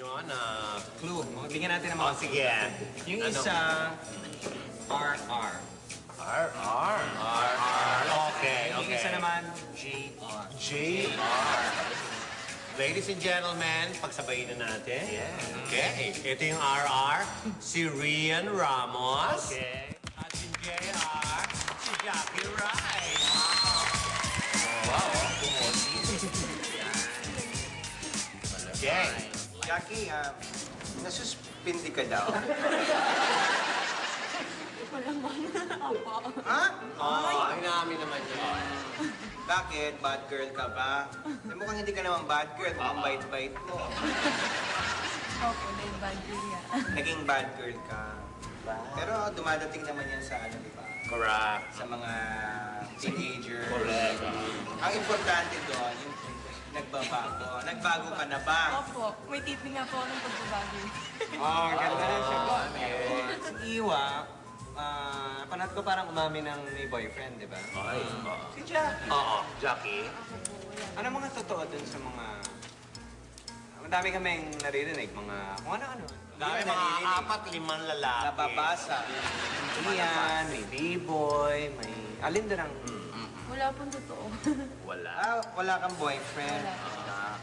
Yun, Clue. Bigyan natin ng mga sige. Yung isa, RR. R. Okay, Yung okay. isa naman, JR. JR. Ladies and gentlemen, pagsabayin na natin. Yeah. Okay. Ito yung RR, si Rian Ramos. Okay. At si JR, si Jackie Wright. Wow, pumuti. Okay. Jackie, nasuspindi ka daw. Ha? Ay namin naman yun. Bakit? Bad girl ka ba? Eh, mukhang hindi ka naman bad girl. Mukhang bait-bait mo. Opo, dahil bad girl yan. Naging bad girl ka. Pero dumadating naman yan sa ano, di ba? Correct. Sa mga teenager. Correct. Ang importante doon, yung nagbabago. Nagbago ka na ba? Opo, may tipi nga po ako ng pagbabago. Ganda rin siya po. Si Iwa, panat ko parang umami ng may boyfriend, di ba? Ay. Si Jack. Oo, Jackie. Ano mga totoo dun sa mga... Madami kaming naririnig, mga kung ano-ano. Dahil mga 4-5 lalaki. Nababasa. Iyan, may B-boy, may... Alin doon ang... Wala pong totoo. Wala. Wala kang boyfriend. Wala.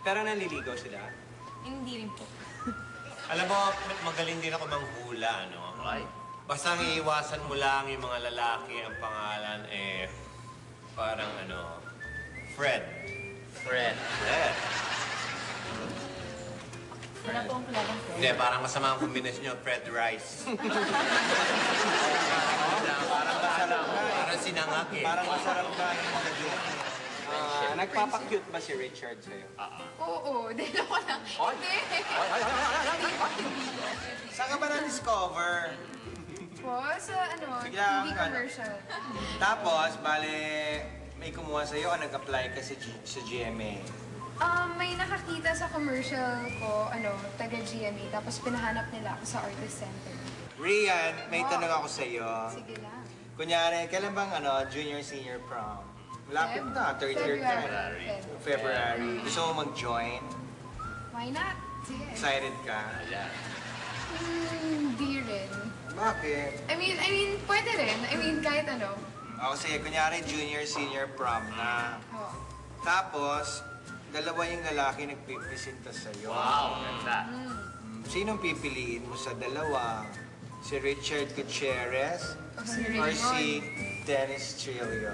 Pero naliligaw sila. Hindi rin po. Alam mo, magaling din ako manghula, no? Ay. Basta ang iiwasan mo lang yung mga lalaki, ang pangalan parang Fred. Fred. Fred. Wala po ang kilalang po. Hindi, parang masama ang kombinasyon nyo, Fred Rice. Parang masarap ka. Parang sinangak eh. Parang masarap ka yung mga joke. Nagpapakute ba si Richard sa'yo? Oo, dahil ako lang. Hindi. Saan ka ba na-discover? Po, sa Bigla TV kang commercial. Tapos, bale, may kumuha sa'yo o nag-apply ka sa GMA? May nakakita sa commercial ko, taga GMA, tapos pinahanap nila ako sa Artist Center. Rian, may tanong ako sa'yo. Sige lang. Kunyari, kailan bang junior, senior prom? Malapit na, third year ka. February. February. Gusto mo mag-join? Why not? Sige. Excited ka? Hindi rin. Bakit? I mean, pwede rin. Kahit ano. O sige, kunyari junior, senior prom na. Oo. Tapos, dalawa yung lalaki nagpipresenta sa'yo. Wow, ganda. Sinong pipiliin mo sa dalawa? Si Richard Gutierrez Si or Raymond. si Dennis Trillo?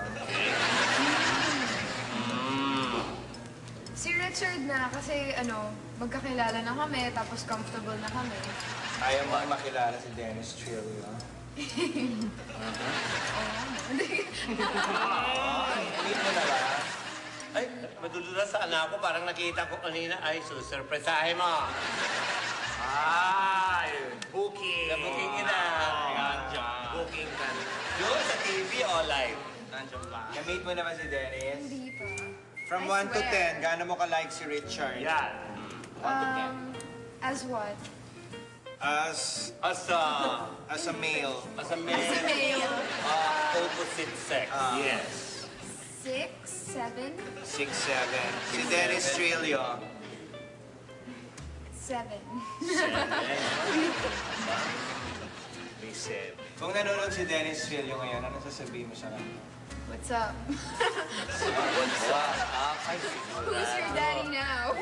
Si Richard na kasi magkakilala na kami, tapos comfortable na kami. Ayaw mo makilala si Dennis Trillo? Meet mo na ba? Ay, madudulas sa anak ko. Parang nakita ko kanina. Ay, susurpresahe mo. Ay, booking. Booking ka na. Booking ka na. Doon sa TV o live? Nandiyan ba? Na-meet mo naman si Dennis? Hindi pa. From I 1 to swear. 10, gaano mo ka-like si Richard? Yan. As what? As As a male. a male, Male. opposite sex. Yes. 6, 7, 6'7". Si Dennis Trillo. 7. May said. Kung nanonood si Dennis Trillo ngayon, ano sasabihin mo sa kanya? What's up? What's up? Who's your daddy now?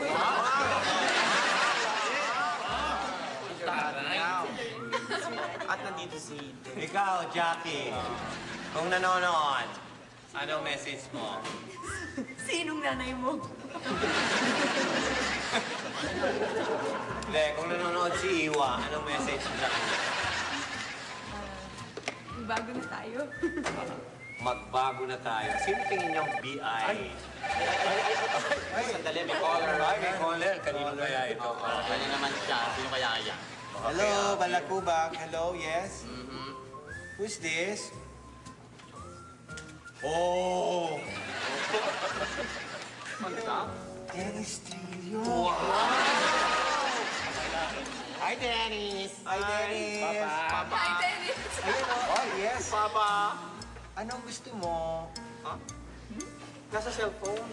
At nandito si... Ikaw, Jackie, kung nanonood, anong message mo? Sinong nanay mo? Hindi, kung nanonood si Iwa, anong message mo sa kanya? Bago na tayo. Magbago na tayo. Sino tingin niyong BI? Ay, sandali, may caller. Ay, may caller. Kanino kaya ito? Kanya naman siya. Sino kaya yan? Hello, Balakubak. Hello, yes? Who's this? Oh! Dennis Trillo. Hi, Dennis! Hi, Dennis. Papa! Hi, Dennis! Ayun, oh, yes. Papa! Anong gusto mo? Nasa cellphone.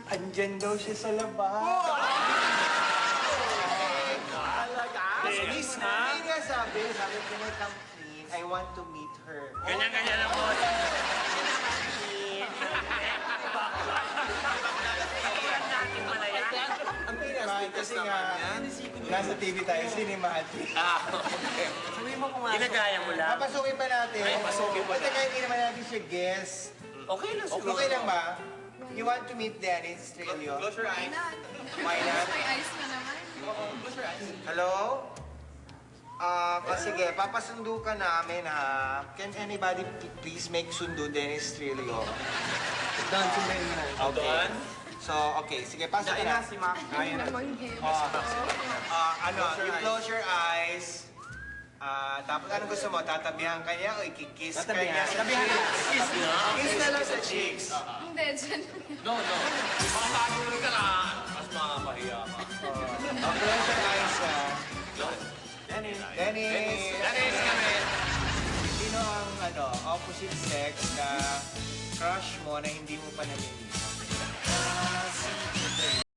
Andyan daw siya sa labas. Hindi nga sabi, can I come clean? I want to meet her. Ganyan-ganyan ang boss. Ang pinas, kasi nga, nasa TV tayo, sinemati. Sabihin mo pumasok. Ginagaya mo lang. Papasukin ba natin? Ay, pasukin mo Basta kahit hindi naman natin siya guest. Okay lang siguro. Okay lang ba? You want to meet Dennis Trillo? Close your eyes. Why not? May ice na naman. Hello? Sige, papasundo ka namin ha. Can anybody please make sundo Dennis Trillo? Doon, sundayin mo na. Okay. So, okay. Sige, pasok ka na. Ayun naman him. You close your eyes. Tapos ano gusto mo? Tatabihan ka niya o ikikiss ka niya? Tabihan ka. Kiss na. Kiss na lang sa cheeks. Hindi, dyan. No. Makakatulog ka na. Mas makakapahiya ka. Close your eyes ha. Dennis. Dennis! Dennis kami. Sino ang opposite sex na crush mo na hindi mo pa namimiss?